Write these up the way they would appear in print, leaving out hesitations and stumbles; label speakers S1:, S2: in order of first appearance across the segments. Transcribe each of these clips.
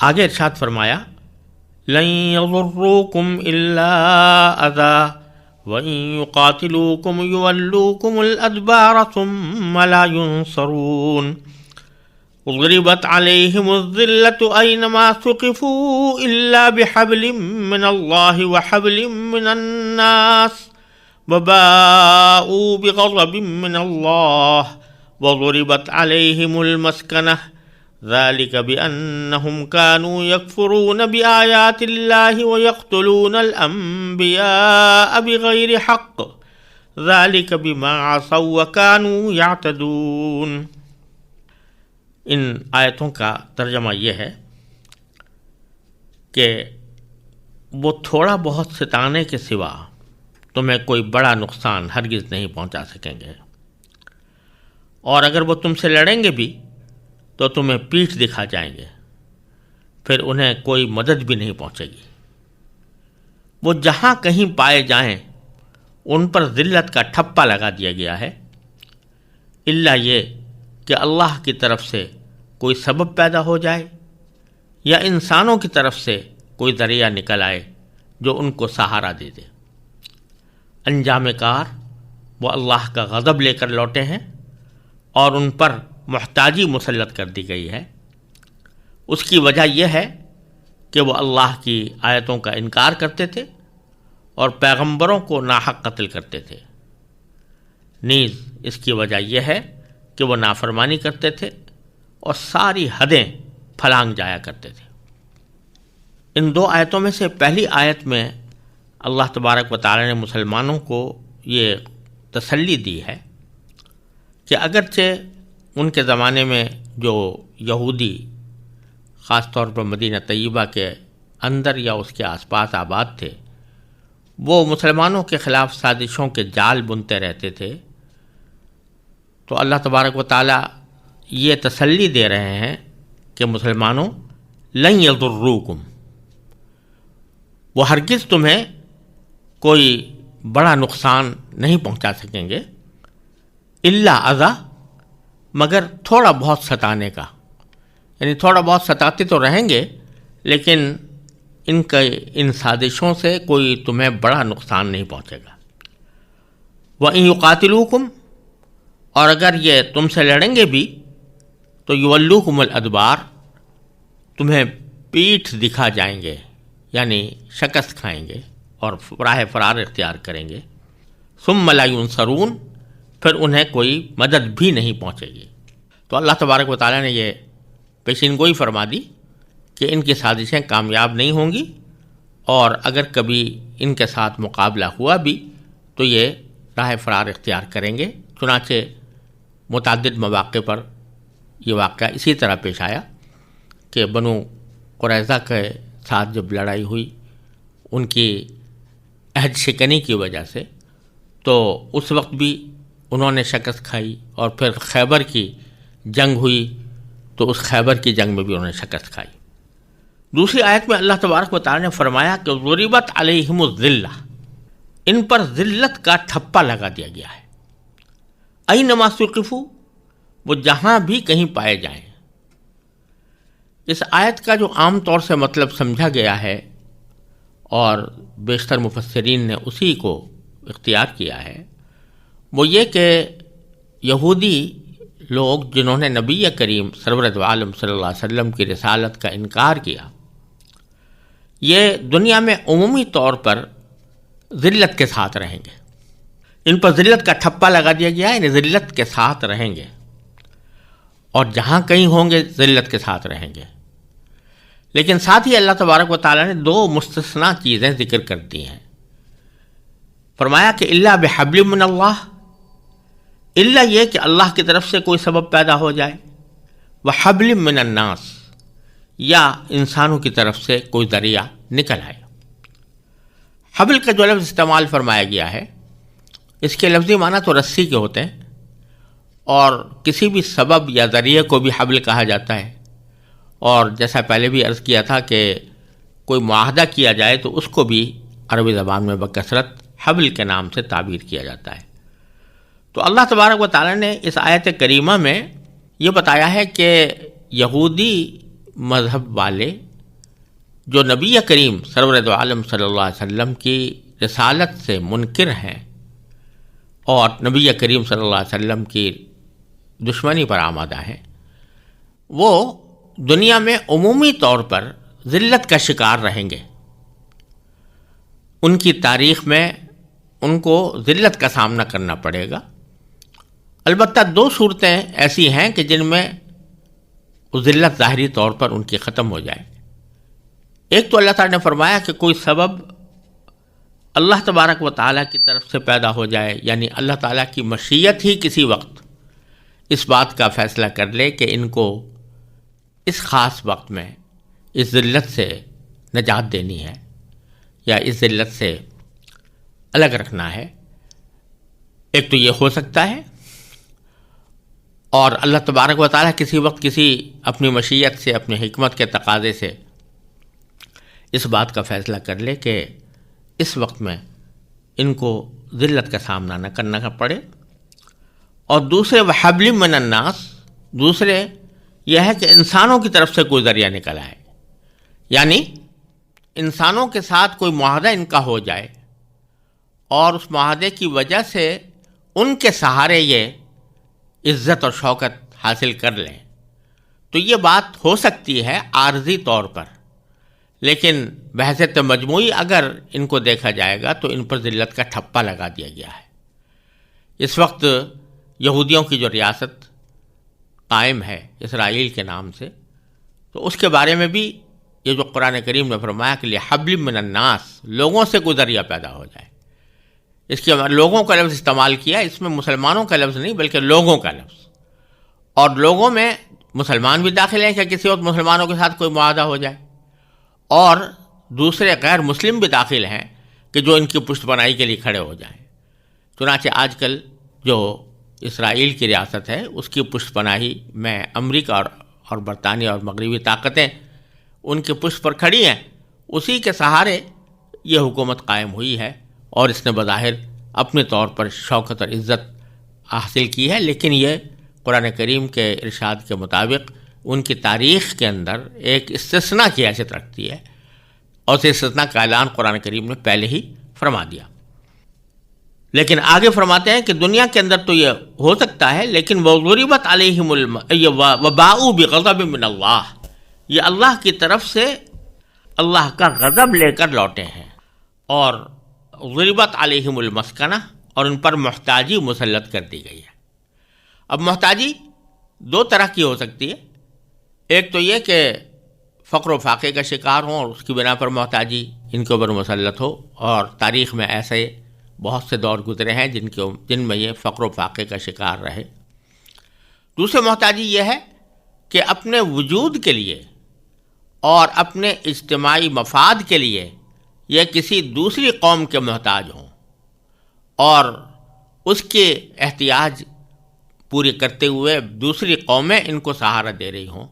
S1: آگے ارشاد فرمایا لن یضروکم الا اذا وَإِن يُقَاتِلُوكُمْ يُوَلُّوكُمُ الْأَدْبَارَ ثُمَّ لَا يُنصَرُونَ ضُرِبَتْ عَلَيْهِمُ الذِّلَّةُ أَيْنَمَا ثُقِفُوا إِلَّا بِحَبْلٍ مِّنَ اللَّهِ وَحَبْلٍ مِّنَ النَّاسِ وَبَاءُوا بِغَضَبٍ مِّنَ اللَّهِ وَضُرِبَتْ عَلَيْهِمُ الْمَسْكَنَةُ ذلك بأنهم كانوا يكفرون بآيات الله ويقتلون الأنبياء بغير حق ذلك بما عصوا وكانوا يعتدون۔ ان آیتوں کا ترجمہ یہ ہے کہ وہ تھوڑا بہت ستانے کے سوا تمہیں کوئی بڑا نقصان ہرگز نہیں پہنچا سکیں گے، اور اگر وہ تم سے لڑیں گے بھی تو تمہیں پیٹھ دکھا جائیں گے، پھر انہیں کوئی مدد بھی نہیں پہنچے گی۔ وہ جہاں کہیں پائے جائیں ان پر ذلت کا ٹھپا لگا دیا گیا ہے، الا یہ کہ اللہ کی طرف سے کوئی سبب پیدا ہو جائے یا انسانوں کی طرف سے کوئی ذریعہ نکل آئے جو ان کو سہارا دے دے۔ انجام کار وہ اللہ کا غضب لے کر لوٹے ہیں اور ان پر محتاجی مسلط کر دی گئی ہے۔ اس کی وجہ یہ ہے کہ وہ اللہ کی آیتوں کا انکار کرتے تھے اور پیغمبروں کو ناحق قتل کرتے تھے۔ نیز اس کی وجہ یہ ہے کہ وہ نافرمانی کرتے تھے اور ساری حدیں پھلانگ جایا کرتے تھے۔ ان دو آیتوں میں سے پہلی آیت میں اللہ تبارک و تعالی نے مسلمانوں کو یہ تسلی دی ہے کہ اگرچہ ان کے زمانے میں جو یہودی خاص طور پر مدینہ طیبہ کے اندر یا اس کے آس پاس آباد تھے، وہ مسلمانوں کے خلاف سازشوں کے جال بنتے رہتے تھے، تو اللہ تبارک و تعالیٰ یہ تسلی دے رہے ہیں کہ مسلمانوں لن یضروکم، وہ ہرگز تمہیں کوئی بڑا نقصان نہیں پہنچا سکیں گے، الا اذی، مگر تھوڑا بہت ستانے کا، یعنی تھوڑا بہت ستاتے تو رہیں گے لیکن ان سازشوں سے کوئی تمہیں بڑا نقصان نہیں پہنچے گا۔ وَإِن يُقَاتِلُوكُمْ، اور اگر یہ تم سے لڑیں گے بھی تو يُوَلُّوكُمُ الْأَدْبَارَ، تمہیں پیٹھ دکھا جائیں گے، یعنی شکست کھائیں گے اور راہ فرار اختیار کریں گے۔ ثُمَّ لَا يُنصَرُونَ، پھر انہیں کوئی مدد بھی نہیں پہنچے گی۔ تو اللہ تبارک و تعالیٰ نے یہ پیشین گوئی فرما دی کہ ان کی سازشیں کامیاب نہیں ہوں گی، اور اگر کبھی ان کے ساتھ مقابلہ ہوا بھی تو یہ راہ فرار اختیار کریں گے۔ چنانچہ متعدد مواقع پر یہ واقعہ اسی طرح پیش آیا کہ بنو قریظہ کے ساتھ جب لڑائی ہوئی ان کی عہد شکنی کی وجہ سے، تو اس وقت بھی انہوں نے شکست کھائی، اور پھر خیبر کی جنگ ہوئی تو اس خیبر کی جنگ میں بھی انہوں نے شکست کھائی۔ دوسری آیت میں اللہ تبارک و تعالی نے فرمایا کہ ضربت علیہم الذلہ، ان پر ذلت کا ٹھپا لگا دیا گیا ہے۔ اینما ثقفوا، وہ جہاں بھی کہیں پائے جائیں۔ اس آیت کا جو عام طور سے مطلب سمجھا گیا ہے اور بیشتر مفسرین نے اسی کو اختیار کیا ہے، وہ یہ کہ یہودی لوگ جنہوں نے نبی کریم سرورت عالم صلی اللہ علیہ وسلم کی رسالت کا انکار کیا، یہ دنیا میں عمومی طور پر ذلت کے ساتھ رہیں گے۔ ان پر ذلت کا ٹھپا لگا دیا گیا ہے، یعنی ذلت کے ساتھ رہیں گے، اور جہاں کہیں ہوں گے ذلت کے ساتھ رہیں گے۔ لیکن ساتھ ہی اللہ تبارک و تعالیٰ نے دو مستثنیٰ چیزیں ذکر کر دی ہیں۔ فرمایا کہ الا بحبل من اللہ، الا یہ کہ اللہ کی طرف سے کوئی سبب پیدا ہو جائے، وحبل من الناس، یا انسانوں کی طرف سے کوئی ذریعہ نکل آئے۔ حبل کا جو لفظ استعمال فرمایا گیا ہے، اس کے لفظی معنی تو رسی کے ہوتے ہیں، اور کسی بھی سبب یا ذریعے کو بھی حبل کہا جاتا ہے، اور جیسا پہلے بھی عرض کیا تھا کہ کوئی معاہدہ کیا جائے تو اس کو بھی عربی زبان میں بکثرت حبل کے نام سے تعبیر کیا جاتا ہے۔ تو اللہ تبارک و تعالیٰ نے اس آیت کریمہ میں یہ بتایا ہے کہ یہودی مذہب والے جو نبی کریم سرور دو عالم صلی اللہ علیہ وسلم کی رسالت سے منکر ہیں اور نبی کریم صلی اللہ علیہ وسلم کی دشمنی پر آمادہ ہیں، وہ دنیا میں عمومی طور پر ذلت کا شکار رہیں گے. ان کی تاریخ میں ان کو ذلت کا سامنا کرنا پڑے گا. البتہ دو صورتیں ایسی ہیں کہ جن میں وہ ذلت ظاہری طور پر ان کی ختم ہو جائے. ایک تو اللہ تعالیٰ نے فرمایا کہ کوئی سبب اللہ تبارک و تعالیٰ کی طرف سے پیدا ہو جائے، یعنی اللہ تعالیٰ کی مشیت ہی کسی وقت اس بات کا فیصلہ کر لے کہ ان کو اس خاص وقت میں اس ذلت سے نجات دینی ہے یا اس ذلت سے الگ رکھنا ہے. ایک تو یہ ہو سکتا ہے، اور اللہ تبارک و تعالیٰ کسی وقت کسی اپنی مشیت سے، اپنی حکمت کے تقاضے سے اس بات کا فیصلہ کر لے کہ اس وقت میں ان کو ذلت کا سامنا نہ کرنا پڑے. اور دوسرے وحبل من الناس، دوسرے یہ ہے کہ انسانوں کی طرف سے کوئی ذریعہ نکل آئے، یعنی انسانوں کے ساتھ کوئی معاہدہ ان کا ہو جائے اور اس معاہدے کی وجہ سے ان کے سہارے یہ عزت اور شوکت حاصل کر لیں. تو یہ بات ہو سکتی ہے عارضی طور پر، لیکن بحثیت مجموعی اگر ان کو دیکھا جائے گا تو ان پر ذلت کا ٹھپا لگا دیا گیا ہے. اس وقت یہودیوں کی جو ریاست قائم ہے اسرائیل کے نام سے، تو اس کے بارے میں بھی یہ جو قرآن کریم نے فرمایا کہ لِحَبْلٍ مِّنَ النَّاسِ، لوگوں سے کوئی ذریعہ پیدا ہو جائے. اس کے لوگوں کا لفظ استعمال کیا، اس میں مسلمانوں کا لفظ نہیں بلکہ لوگوں کا لفظ. اور لوگوں میں مسلمان بھی داخل ہیں کہ کسی اور مسلمانوں کے ساتھ کوئی معاہدہ ہو جائے، اور دوسرے غیر مسلم بھی داخل ہیں کہ جو ان کی پشت پناہی کے لیے کھڑے ہو جائیں. چنانچہ آج کل جو اسرائیل کی ریاست ہے اس کی پشت پناہی میں امریکہ اور برطانیہ اور مغربی طاقتیں ان کے پشت پر کھڑی ہیں. اسی کے سہارے یہ حکومت قائم ہوئی ہے اور اس نے بظاہر اپنے طور پر شوکت اور عزت حاصل کی ہے، لیکن یہ قرآن کریم کے ارشاد کے مطابق ان کی تاریخ کے اندر ایک استثناء کی حیثیت رکھتی ہے، اور اس استثناء کا اعلان قرآن کریم نے پہلے ہی فرما دیا. لیکن آگے فرماتے ہیں کہ دنیا کے اندر تو یہ ہو سکتا ہے، لیکن وَضُرِبَتْ عَلَيْهِمُ وَبَاءُوا بِغَضَبٍ مِّنَ اللَّهِ، یہ اللہ کی طرف سے اللہ کا غضب لے کر لوٹے ہیں. اور ضربت علیہم المسکنہ، اور ان پر محتاجی مسلط کر دی گئی ہے. اب محتاجی دو طرح کی ہو سکتی ہے. ایک تو یہ کہ فقر و فاقے کا شکار ہوں اور اس کی بنا پر محتاجی ان کے اوپر مسلط ہو، اور تاریخ میں ایسے بہت سے دور گزرے ہیں جن میں یہ فقر و فاقے کا شکار رہے. دوسری محتاجی یہ ہے کہ اپنے وجود کے لیے اور اپنے اجتماعی مفاد کے لیے یہ کسی دوسری قوم کے محتاج ہوں اور اس کے احتیاج پوری کرتے ہوئے دوسری قومیں ان کو سہارا دے رہی ہوں.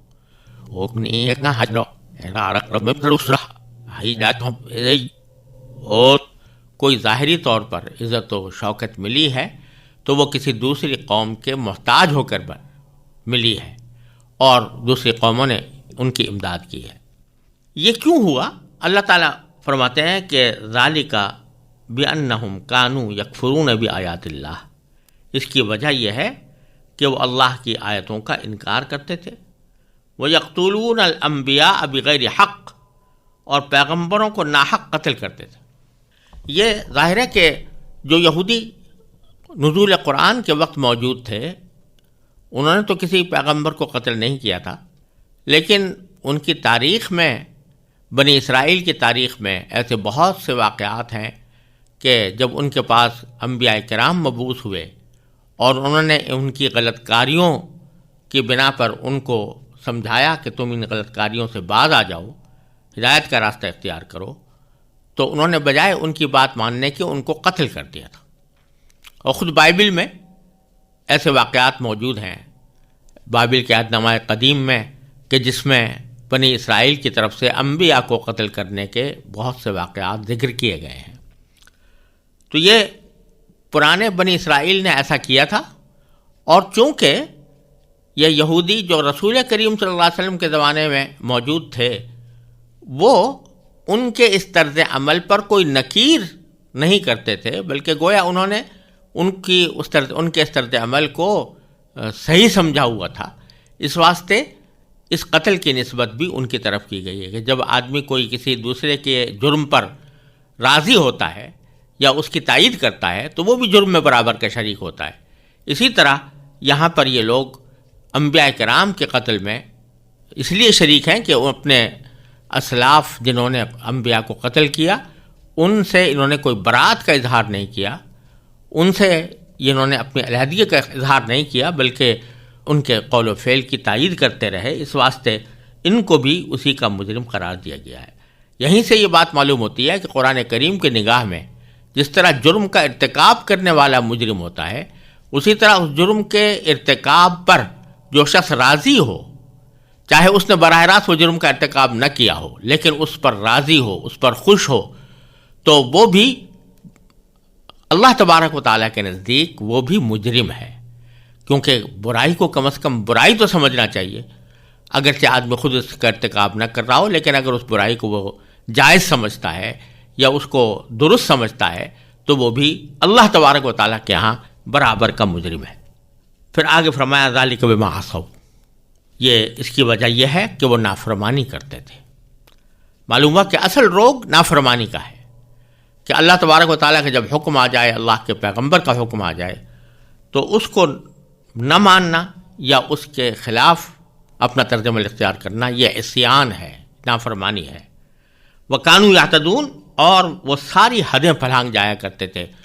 S1: اور کوئی ظاہری طور پر عزت و شوکت ملی ہے تو وہ کسی دوسری قوم کے محتاج ہو کر ملی ہے، اور دوسری قوموں نے ان کی امداد کی ہے. یہ کیوں ہوا؟ اللہ تعالیٰ فرماتے ہیں کہ ذالک بأنہم کانوا یکفرون بآیات اللہ، اس کی وجہ یہ ہے کہ وہ اللہ کی آیتوں کا انکار کرتے تھے. وَيَقْتُلُونَ الْأَنْبِيَاءَ بِغَيْرِ حق، اور پیغمبروں کو ناحق قتل کرتے تھے. یہ ظاہر ہے کہ جو یہودی نزول قرآن کے وقت موجود تھے انہوں نے تو کسی پیغمبر کو قتل نہیں کیا تھا، لیکن ان کی تاریخ میں، بنی اسرائیل کی تاریخ میں ایسے بہت سے واقعات ہیں کہ جب ان کے پاس انبیاء کرام مبعوث ہوئے اور انہوں نے ان کی غلط کاریوں کی بنا پر ان کو سمجھایا کہ تم ان غلط کاریوں سے باز آ جاؤ، ہدایت کا راستہ اختیار کرو، تو انہوں نے بجائے ان کی بات ماننے کے ان کو قتل کر دیا تھا. اور خود بائبل میں ایسے واقعات موجود ہیں، بائبل کے عہد نامہ قدیم میں، کہ جس میں بنی اسرائیل کی طرف سے انبیاء کو قتل کرنے کے بہت سے واقعات ذکر کیے گئے ہیں. تو یہ پرانے بنی اسرائیل نے ایسا کیا تھا، اور چونکہ یہ یہودی جو رسول کریم صلی اللہ علیہ وسلم کے زمانے میں موجود تھے وہ ان کے اس طرز عمل پر کوئی نکیر نہیں کرتے تھے، بلکہ گویا انہوں نے ان کے اس طرز عمل کو صحیح سمجھا ہوا تھا۔ اس واسطے اس قتل کی نسبت بھی ان کی طرف کی گئی ہے کہ جب آدمی کوئی کسی دوسرے کے جرم پر راضی ہوتا ہے یا اس کی تائید کرتا ہے تو وہ بھی جرم میں برابر کا شریک ہوتا ہے۔ اسی طرح یہاں پر یہ لوگ انبیاء کرام کے قتل میں اس لیے شریک ہیں کہ وہ اپنے اسلاف جنہوں نے انبیاء کو قتل کیا ان سے انہوں نے کوئی برات کا اظہار نہیں کیا، ان سے انہوں نے اپنی علیحدگی کا اظہار نہیں کیا، بلکہ ان کے قول و فعل کی تائید کرتے رہے۔ اس واسطے ان کو بھی اسی کا مجرم قرار دیا گیا ہے۔ یہیں سے یہ بات معلوم ہوتی ہے کہ قرآن کریم کی نگاہ میں جس طرح جرم کا ارتکاب کرنے والا مجرم ہوتا ہے، اسی طرح اس جرم کے ارتکاب پر جو شخص راضی ہو، چاہے اس نے براہ راست وہ جرم کا ارتکاب نہ کیا ہو لیکن اس پر راضی ہو، اس پر خوش ہو، تو وہ بھی اللہ تبارک و تعالیٰ کے نزدیک وہ بھی مجرم ہے، کیونکہ برائی کو کم از کم برائی تو سمجھنا چاہیے، اگرچہ آدمی خود اس کا ارتکاب نہ کر رہا ہو، لیکن اگر اس برائی کو وہ جائز سمجھتا ہے یا اس کو درست سمجھتا ہے تو وہ بھی اللہ تبارک و تعالیٰ کے ہاں برابر کا مجرم ہے۔ پھر آگے فرمایا ذالک بما عصوا، یہ اس کی وجہ یہ ہے کہ وہ نافرمانی کرتے تھے۔ معلوم ہوا کہ اصل روگ نافرمانی کا ہے کہ اللہ تبارک و تعالیٰ کا جب حکم آ جائے، اللہ کے پیغمبر کا حکم آ جائے تو اس کو نہ ماننا یا اس کے خلاف اپنا طرز عمل اختیار کرنا یہ عصیان ہے، نافرمانی ہے۔ وَكَانُوا يَعْتَدُونَ، اور وہ ساری حدیں پھلانگ جایا کرتے تھے،